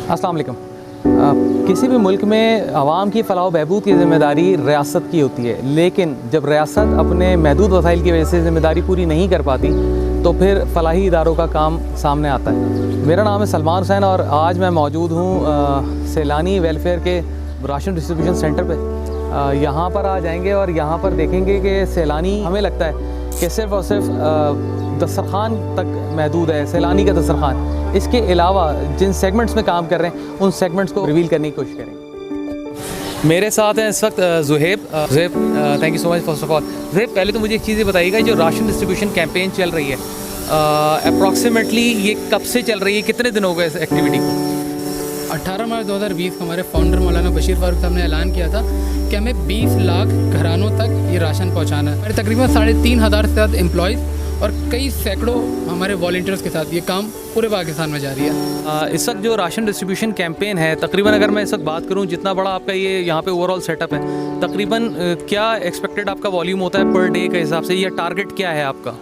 अस्सलाम वालेकुम। किसी भी मुल्क में आवाम की फ़लाह व बहबूद की ज़िम्मेदारी रियासत की होती है, लेकिन जब रियासत अपने महदूद वसाइल की वजह से ज़िम्मेदारी पूरी नहीं कर पाती तो फिर फ़लाही इदारों का काम सामने आता है। मेरा नाम है सलमान हुसैन और आज मैं मौजूद हूँ सैलानी वेलफेयर के राशन डिस्ट्रीब्यूशन सेंटर पे। यहाँ पर आ जाएंगे और यहाँ पर देखेंगे कि सैलानी, हमें लगता है कि सिर्फ़ और सिर्फ दस्तरखान तक महदूद है, सैलानी का दस्तरखान। इसके अलावा जिन सेगमेंट्स में काम कर रहे हैं उन सेगमेंट्स को रिवील करने की कोशिश करेंगे। मेरे साथ हैं इस वक्त Zuhaib. Thank you so much first of all. Zuhaib, पहले तो मुझे एक चीज़ बताइएगा, जो राशन डिस्ट्रीब्यूशन कैंपेन चल रही है अप्रॉक्सीमेटली ये कब से चल रही है, कितने दिन हो गए इस एक्टिविटी को? 18 मार्च 2020 को हमारे फाउंडर मौलाना बशीर फारूक साहब ने ऐलान किया था कि हमें 20 लाख घरानों तक ये राशन पहुंचाना है। हमारे तकरीबन 3,500 से ज़्यादा एम्प्लॉयज़ और कई सैकड़ों हमारे वॉलंटियर्स के साथ ये काम पूरे पाकिस्तान में जारी है। इस वक्त जो राशन डिस्ट्रीब्यूशन कैंपेन है, तकरीबन अगर मैं इस वक्त बात करूं, जितना बड़ा आपका ये यहाँ पे ओवरऑल सेटअप है, तकरीबन क्या एक्सपेक्टेड आपका वॉल्यूम होता है पर डे के हिसाब से, या टारगेट क्या है आपका?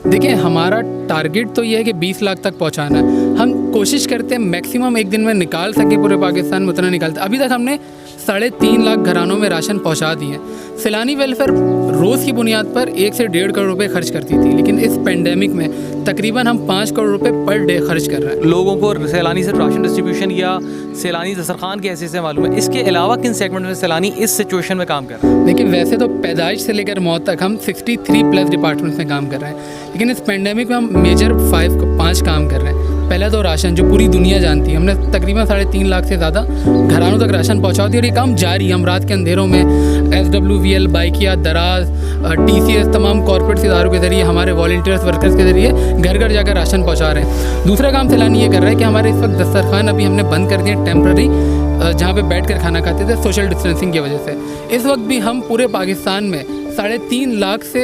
देखिए, हमारा टारगेट तो ये है कि 20 लाख तक पहुंचाना है। हम कोशिश करते हैं मैक्सिमम एक दिन में निकाल सके, पूरे पाकिस्तान में उतना निकालते। अभी तक हमने 3.5 लाख घरानों में राशन पहुंचा दिए हैं। सैलानी वेलफेयर रोज़ की बुनियाद पर 1 से 1.5 करोड़ रुपए खर्च करती थी, लेकिन इस पेंडेमिक में तकरीबन हम 5 करोड़ रुपए पर डे खर्च कर रहे हैं। लोगों को सैलानी से राशन डिस्ट्रीब्यूशन या सैलानी दस्तरखान की हैसियत से मालूम है, इसके अलावा किन सेगमेंट में सैलानी इस सिचुएशन में काम कर रहे हैं? देखिए, वैसे तो पैदाइश से लेकर मौत तक हम 63+ डिपार्टमेंट्स में काम कर रहे हैं, लेकिन इस पेंडेमिक में हम मेजर 5 काम कर रहे हैं। पहला तो राशन, जो पूरी दुनिया जानती है, हमने तकरीबन 3.5 लाख से ज़्यादा घरानों तक राशन पहुंचा दिया और ये काम जारी है। हम रात के अंधेरों में SWVL, बाइकिया, दराज, TCS, तमाम कॉर्पोरेट इदारों के ज़रिए, हमारे वॉलंटियर्स वर्कर्स के ज़रिए घर घर जाकर राशन पहुंचा रहे हैं। दूसरा काम सैलानी ये कर रहा है कि हमारे इस वक्त दस्तरखान अभी हमने बंद कर दिए टेम्प्रेरी, जहाँ पे बैठ कर खाना खाते थे सोशल डिस्टेंसिंग की वजह से। इस वक्त भी हम पूरे पाकिस्तान में 3.5 लाख से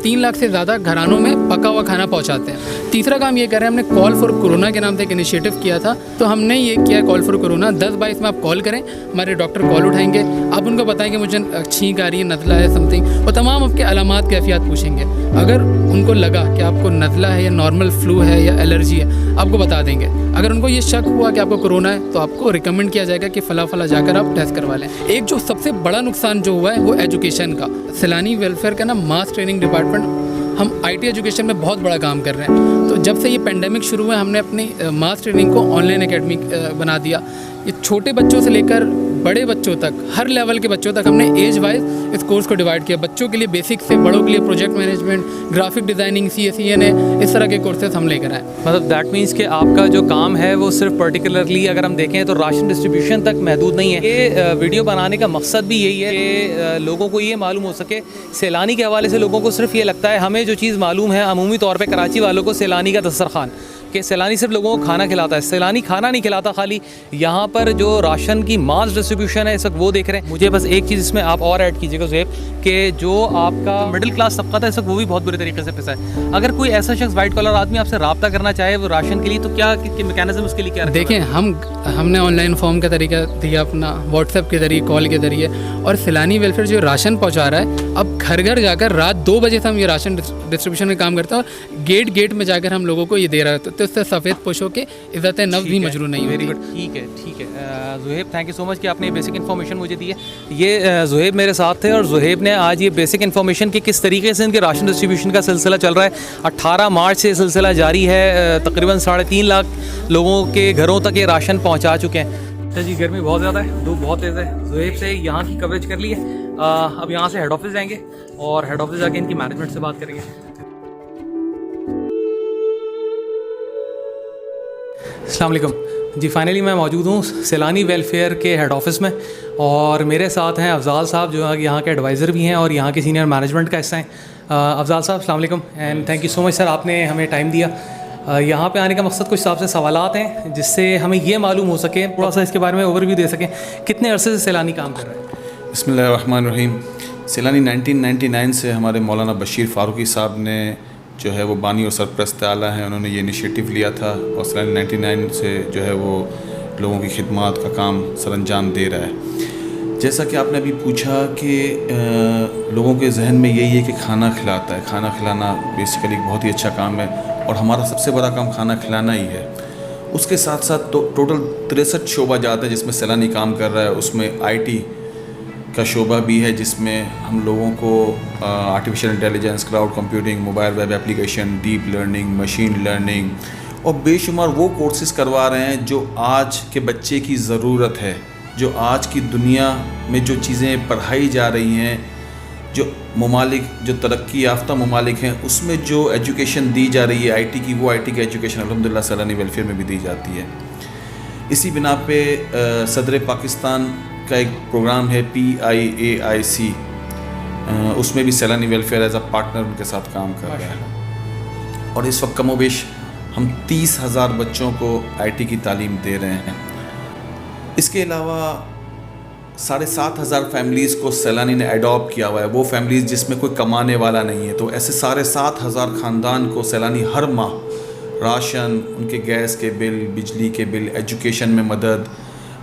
3 लाख से ज़्यादा घरानों में पका हुआ खाना पहुंचाते हैं। तीसरा काम ये कर रहे हैं, हमने कॉल फॉर कोरोना के नाम से एक इनिशिएटिव किया था, तो हमने ये किया है कॉल फॉर कोरोना। 10/22 में आप कॉल करें, हमारे डॉक्टर कॉल उठाएंगे, आप उनको बताएं कि मुझे छींक आ रही है, नज़ला है, समथिंग, वो तमाम आपके अलामात कैफियत पूछेंगे। अगर उनको लगा कि आपको नज़ला है या नॉर्मल फ्लू है या एलर्जी है, आपको बता देंगे। अगर उनको ये शक हुआ कि आपको कोरोना है, तो आपको रिकमेंड किया जाएगा कि फ़ला जाकर आप टेस्ट करवा लें। एक जो सबसे बड़ा नुकसान जो हुआ है वो एजुकेशन का। सैलानी वेलफेयर का ना मास ट्रेनिंग डिपार्टमेंट, हम IT एजुकेशन में बहुत बड़ा काम कर रहे हैं। तो जब से ये पेंडेमिक शुरू हुआ, हमने अपनी मास ट्रेनिंग को ऑनलाइन एकेडमी बना दिया। ये छोटे बच्चों से लेकर बड़े बच्चों तक, हर लेवल के बच्चों तक हमने एज वाइज इस कोर्स को डिवाइड किया। बच्चों के लिए बेसिक से बड़ों के लिए project management, graphic designing, CSENA, इस तरह के कोर्सेज हम लेकर आए। मतलब दैट मीन्स कि आपका जो काम है वो सिर्फ पर्टिकुलरली अगर हम देखें तो राशन डिस्ट्रीब्यूशन तक महदूद नहीं है। ये वीडियो बनाने का मकसद भी यही है कि लोगों को ये मालूम हो सके। सैलानी के हवाले से लोगों को सिर्फ ये लगता है, हमें जो चीज़ मालूम है अमूमी तौर पर कराची वालों को, सैलानी का दस्तरखान, कि सैलानी सिर्फ लोगों को खाना खिलाता है। सैलानी खाना नहीं खिलाता खाली, यहाँ पर जो राशन की मास डिस्ट्रीब्यूशन है इस वक्त वो देख रहे हैं। मुझे बस एक चीज़ इसमें आप और ऐड कीजिएगा ज़ुहैब, कि जो आपका मिडिल क्लास तबका था इस वक्त वो भी बहुत बुरे तरीके से पिसा है। अगर कोई ऐसा शख्स वाइट कॉलर आदमी आपसे रब्ता करना चाहे वो राशन के लिए, तो क्या मैकेनिज्म उसके लिए क्या? देखें, हमने ऑनलाइन फॉर्म का तरीका दिया अपना, व्हाट्सएप के ज़रिए, कॉल के ज़रिए, और सैलानी वेलफेयर जो राशन पहुँचा रहा है, अब घर घर जाकर रात 2 बजे से हम ये राशन डिस्ट्रीब्यूशन में काम करते हैं और गेट में जाकर हम लोगों को ये दे रहे हैं। तो इससे सफ़ेद पोशों के इज़्ज़त नफ्स भी मजरू नहीं। वेरी गुड, ठीक है Zuhaib, thank you so much कि आपने बेसिक इन्फॉर्मेशन मुझे दी है। ये ज़ुहैब मेरे साथ थे और ज़ुहैब ने आज ये बेसिक इन्फॉर्मेशन कि किस तरीके से इनके राशन डिस्ट्रीब्यूशन का सिलसिला चल रहा है। 18 मार्च से सिलसिला जारी है। तकरीबन 3.5 लाख लोगों के घरों तक ये राशन पहुँचा चुके हैं। अच्छा जी, गर्मी बहुत ज़्यादा है, धूप बहुत तेज़ है। ज़ुहैब से यहाँ की कवरेज कर ली है। अब यहाँ से हेड ऑफिस जाएंगे और हेड ऑफिस जाके इनकी मैनेजमेंट से बात करेंगे। अस्सलाम वालेकुम जी, फाइनली मैं मौजूद हूँ सैलानी वेलफेयर के हेड ऑफिस में और मेरे साथ हैं अफजाल साहब, जो यहाँ के एडवाइज़र भी हैं और यहाँ के सीनियर मैनेजमेंट का हिस्सा हैं। अफजाल साहब, अस्सलाम वालेकुम and thank you so much sir, आपने हमें टाइम दिया। यहाँ पे आने का मकसद कुछ आपसे सवालात हैं जिससे हमें ये मालूम हो सके, थोड़ा सा इसके बारे में ओवरव्यू दे सकें, कितने अरसे से सैलानी काम कर रहे हैं? बिस्मिल्लाहिर्रहमानिर्रहीम। सैलानी 1999 से हमारे मौलाना बशीर फारूकी साहब ने जो है वो बानी और सरप्रस्त आला हैं, उन्होंने ये इनिशिएटिव लिया था और सैलानी 99 से जो है वो लोगों की खिदमत का काम सरअंजाम दे रहा है। जैसा कि आपने अभी पूछा कि लोगों के जहन में यही है कि खाना खिलाता है, खाना खिलाना बेसिकली बहुत ही अच्छा काम है और हमारा सबसे बड़ा काम खाना खिलाना ही है। उसके साथ साथ तो टोटल 63 शोबा जाते हैं जिसमें सैलानी काम कर रहा है। उसमें आईटी का शोबा भी है जिसमें हम लोगों को artificial intelligence, cloud computing, mobile web application, deep learning, machine learning और बेशुमार वो कोर्सेज़ करवा रहे हैं जो आज के बच्चे की ज़रूरत है, जो आज की दुनिया में जो चीज़ें पढ़ाई जा रही हैं, जो ममालिक जो तरक्की याफ्ता ममालिक हैं उसमें जो एजुकेशन दी जा रही है आईटी की, वो आईटी की एजुकेशन अल्हम्दुलिल्लाह सैलानी वेलफेयर में भी दी जाती है। इसी बिना पे सदर पाकिस्तान का एक प्रोग्राम है PIAIC, उसमें भी सैलानी वेलफेयर एज अ पार्टनर उनके साथ काम कर रहा है। और इस वक्त कमोबेश हम 30,000 बच्चों को आईटी की तालीम दे रहे हैं। इसके अलावा 7,500 फैमिलीज़ को सैलानी ने अडॉप्ट किया हुआ है, वो फैमिलीज़ जिसमें कोई कमाने वाला नहीं है। तो ऐसे 7,500 ख़ानदान को सैलानी हर माह राशन, उनके गैस के बिल, बिजली के बिल, एजुकेशन में मदद,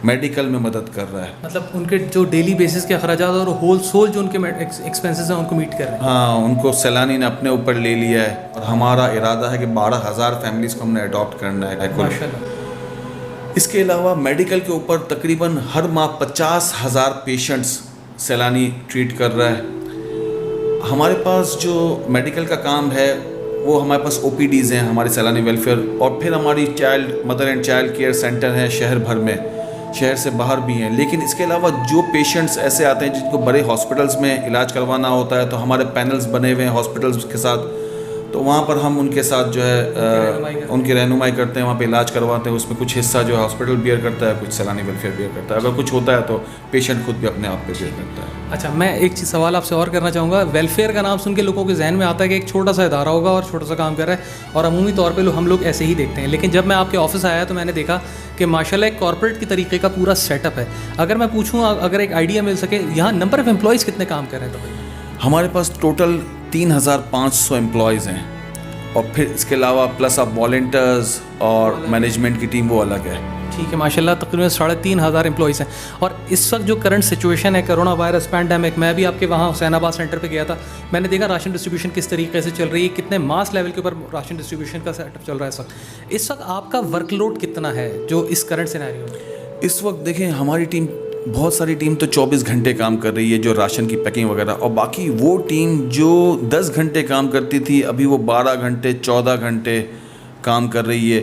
मेडिकल में मदद कर रहा है। मतलब उनके जो डेली बेसिस के अखराजात और होल सोल जो उनके एक्सपेंसेस हैं उनको मीट कर रहे हैं। हाँ, उनको सैलानी ने अपने ऊपर ले लिया है और हमारा इरादा है कि 12,000 फैमिलीज़ को हमने अडॉप्ट करना है। माशाल्लाह। इसके अलावा मेडिकल के ऊपर तकरीबन हर माह 50,000 पेशेंट्स सैलानी ट्रीट कर रहा है। हमारे पास जो मेडिकल का काम है वो हमारे पास OPDs हैं हमारे सैलानी वेलफेयर, और फिर हमारी mother and child care centre हैं शहर भर में, शहर से बाहर भी हैं। लेकिन इसके अलावा जो पेशेंट्स ऐसे आते हैं जिनको बड़े हॉस्पिटल्स में इलाज करवाना होता है तो हमारे पैनल्स बने हुए हैं हॉस्पिटल्स के साथ, तो वहाँ पर हम उनके साथ जो है उनकी रहनुमाई करते हैं, वहाँ पे इलाज करवाते हैं। उसमें कुछ हिस्सा जो है हॉस्पिटल बियर करता है, कुछ सैलानी वेलफेयर बियर करता है। अगर कुछ होता है तो पेशेंट खुद भी अपने आप पे बियर करता है। अच्छा, मैं एक चीज़ सवाल आपसे और करना चाहूँगा। वेलफेयर का नाम सुन के लोगों के जहन में आता है कि एक छोटा सा इदारा होगा और छोटा सा काम कर रहा है, और अमूमी तौर पे हम लोग ऐसे ही देखते हैं। लेकिन जब मैं आपके ऑफिस आया तो मैंने देखा कि माशाल्लाह एक कॉर्पोरेट की तरीके का पूरा सेटअप है। अगर मैं पूछूँ, अगर एक आइडिया मिल सके, यहाँ नंबर ऑफ़ एम्प्लॉयज़ कितने काम कर रहे हैं? तो हमारे पास टोटल 3,500 एम्प्लॉयज़ हैं, और फिर इसके अलावा प्लस आप वॉलंटियर्स और मैनेजमेंट की टीम वो अलग है। ठीक है, माशाल्लाह तकरीबन 3,500 एम्प्लॉयज़ हैं। और इस वक्त जो करंट सिचुएशन है, कोरोना वायरस पैंडेमिक, मैं भी आपके वहाँ हुसैनाबाद सेंटर पे गया था, मैंने देखा राशन डिस्ट्रीब्यूशन किस तरीके से चल रही है, कितने मास लेवल के ऊपर राशन डिस्ट्रीब्यूशन का सेटअप चल रहा है इस वक्त। इस वक्त आपका वर्कलोड कितना है जो इस करंट सिनेरियो में? इस वक्त देखें, हमारी टीम, बहुत सारी टीम तो 24 घंटे काम कर रही है जो राशन की पैकिंग वगैरह, और बाकी वो टीम जो 10 घंटे काम करती थी अभी वो 12 घंटे 14 घंटे काम कर रही है।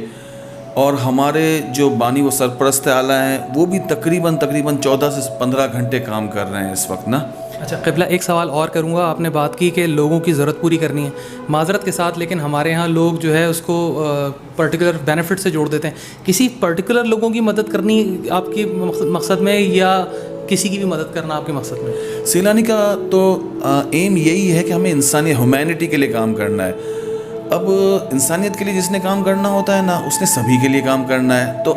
और हमारे जो बानी व सरपरस्त आला हैं वो भी तकरीबन 14 से 15 घंटे काम कर रहे हैं इस वक्त ना। अच्छा क़िबला, एक सवाल और करूँगा। आपने बात की कि लोगों की ज़रूरत पूरी करनी है, माजरत के साथ, लेकिन हमारे यहाँ लोग जो है उसको पर्टिकुलर बेनिफिट से जोड़ देते हैं। किसी पर्टिकुलर लोगों की मदद करनी आपकी मकसद में, या किसी की भी मदद करना आपके मकसद में? सैलानी का तो एम यही है कि हमें इंसानियत, ह्यूमैनिटी के लिए काम करना है। अब इंसानियत के लिए जिसने काम करना होता है ना, उसने सभी के लिए काम करना है। तो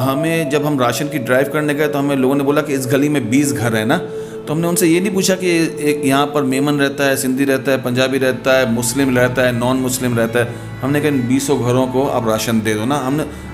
हमें जब हम राशन की ड्राइव करने गए तो हमें लोगों ने बोला कि इस गली में 20 घर हैं ना, तो हमने उनसे ये नहीं पूछा कि एक यहाँ पर मेमन रहता है, सिंधी रहता है, पंजाबी रहता है, मुस्लिम रहता है, नॉन मुस्लिम रहता है। हमने कहा इन 20 घरों को आप राशन दे दो ना।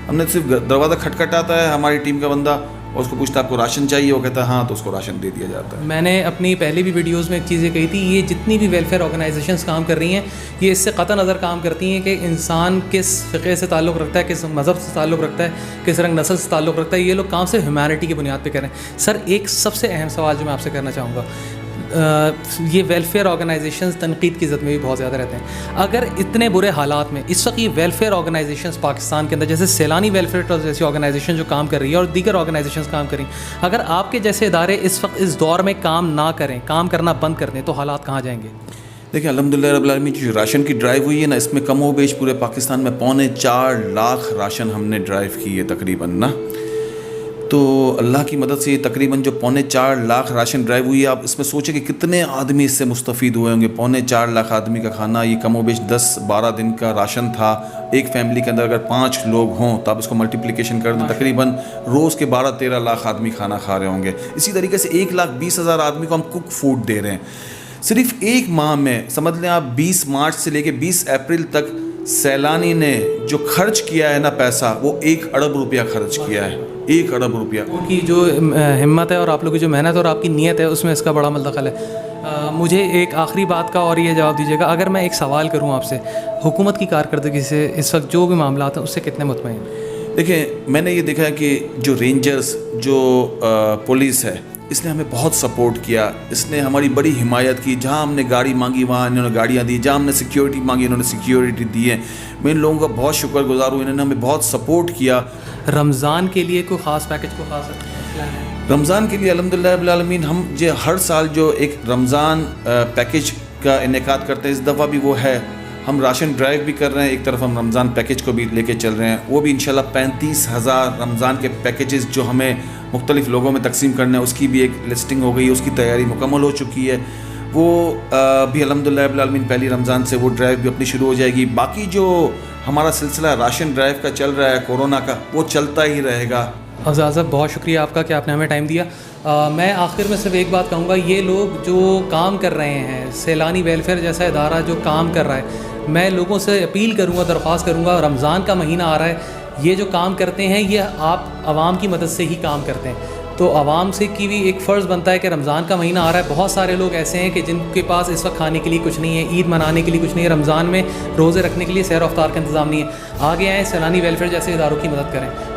हमने सिर्फ दरवाज़ा खटखटाता है हमारी टीम का बंदा, और उसको पूछता है आपको राशन चाहिए, वो कहता है हाँ, तो उसको राशन दे दिया जाता है। मैंने अपनी पहली भी वीडियोस में एक चीज़ कही थी, ये जितनी भी वेलफेयर ऑर्गेनाइजेशंस काम कर रही हैं ये इससे क़तई नज़र काम करती हैं कि इंसान किस फ़िक़े से ताल्लुक़ रखता है, किस मज़हब से ताल्लुक़ रखता है, किस रंग नस्ल से ताल्लुक़ रखता है। ये लोग काम से ह्यूमैनिटी की बुनियाद पे कर रहे हैं। सर, एक सबसे अहम सवाल जो मैं आपसे करना चाहूँगा, ये वेलफेयर ऑर्गेनाइजेशंस तनकीद की इज़्ज़त में भी बहुत ज़्यादा रहते हैं। अगर इतने बुरे हालात में इस वक्त ये वेलफेयर ऑर्गेनाइजेशंस पाकिस्तान के अंदर, जैसे सैलानी वेलफेयर ट्रस्ट जैसी ऑर्गेनाइजेशन जो काम कर रही है और दीगर ऑर्गेनाइजेशंस काम कर रही हैं, अगर आपके जैसे इदारे इस वक्त इस दौर में काम ना करें, काम करना बंद कर दें, तो हालात कहाँ जाएंगे? देखिए, अल्हम्दुलिल्लाह रब्बिल आलमीन, जो राशन की ड्राइव हुई है ना, इसमें कम हो बेश पूरे पाकिस्तान में 4.25 लाख राशन हमने ड्राइव की है तकरीबन ना। तो अल्लाह की मदद से ये तकरीबन जो 4.25 लाख राशन ड्राइव हुई है, आप इसमें सोचें कि कितने आदमी इससे मुस्तफ़ीद हुए होंगे। 4.25 लाख आदमी का खाना, ये कमोबेश 10-12 दिन का राशन था। एक फैमिली के अंदर अगर 5 लोग हों तो आप इसको मल्टीप्लिकेशन कर दें, तकरीबन रोज़ के 12-13 लाख आदमी खाना खा रहे होंगे। इसी तरीके से 1,20,000 आदमी को हम कुक फूड दे रहे हैं। सिर्फ एक माह में समझ लें आप, 20 मार्च से लेकर 20 अप्रैल तक सैलानी ने जो खर्च किया है ना पैसा, वो 1 अरब रुपया खर्च किया है। 1 अरब रुपया। उनकी जो हिम्मत है और आप लोगों की जो मेहनत और आपकी नीयत है, उसमें इसका बड़ा दखल है। मुझे एक आखिरी बात का और ये जवाब दीजिएगा, अगर मैं एक सवाल करूं आपसे, हुकूमत की कारकर्दगी से इस वक्त जो भी मामला हैं उससे कितने मुतमईन? देखिए, मैंने ये देखा है कि जो रेंजर्स, जो पुलिस है, इसने हमें बहुत सपोर्ट किया, इसने हमारी बड़ी हिमायत की। जहाँ हमने गाड़ी मांगी वहाँ इन्होंने गाड़ियाँ दी, जहाँ हमने सिक्योरिटी मांगी इन्होंने सिक्योरिटी दी है। मैं इन लोगों का बहुत शुक्रगुजार हूँ, इन्होंने हमें बहुत सपोर्ट किया। रमज़ान के लिए कोई ख़ास पैकेज को ख़ास प्लान है? रमज़ान के लिए अल्हम्दुलिल्लाह रब्बिल आलमीन हम जो हर साल जो एक रमज़ान पैकेज का इनेकाद करते हैं, इस दफ़ा भी वो है। हम राशन ड्राइव भी कर रहे हैं, एक तरफ हम रमज़ान पैकेज को भी लेके चल रहे हैं। वो भी इंशाल्लाह 35,000 रमज़ान के पैकेजेस जो हमें मुख्तलिफ़ लोगों में तकसीम करना है, उसकी भी एक लिस्टिंग हो गई है, उसकी तैयारी मुकम्मल हो चुकी है। वो भी अल्हम्दुलिल्लाह रब्बिल आलमीन पहली रमज़ान से वो ड्राइव भी अपनी शुरू हो जाएगी। बाकी जो हमारा सिलसिला राशन ड्राइव का चल रहा है कोरोना का, वो चलता ही रहेगा। अफ़ज़ाल साहब, बहुत शुक्रिया आपका कि आपने हमें टाइम दिया। मैं आखिर में सिर्फ एक बात कहूँगा, ये लोग जो काम कर रहे हैं, सैलानी वेलफेयर जैसा इदारा जो काम कर रहा है, मैं लोगों से अपील करूँगा, दरख्वास्त करूँगा, रमज़ान का महीना आ रहा है, ये जो काम करते हैं ये आप आवाम की मदद से ही काम करते हैं। तो आवाम से की भी एक फ़र्ज़ बनता है कि रमज़ान का महीना आ रहा है, बहुत सारे लोग ऐसे हैं कि जिनके पास इस वक्त खाने के लिए कुछ नहीं है, ईद मनाने के लिए कुछ नहीं है, रमज़ान में रोज़े रखने के लिए सैर अफ्तार का इंतज़ाम नहीं है। आगे आएँ, सैलानी वेलफेयर जैसे इदारों की मदद करें।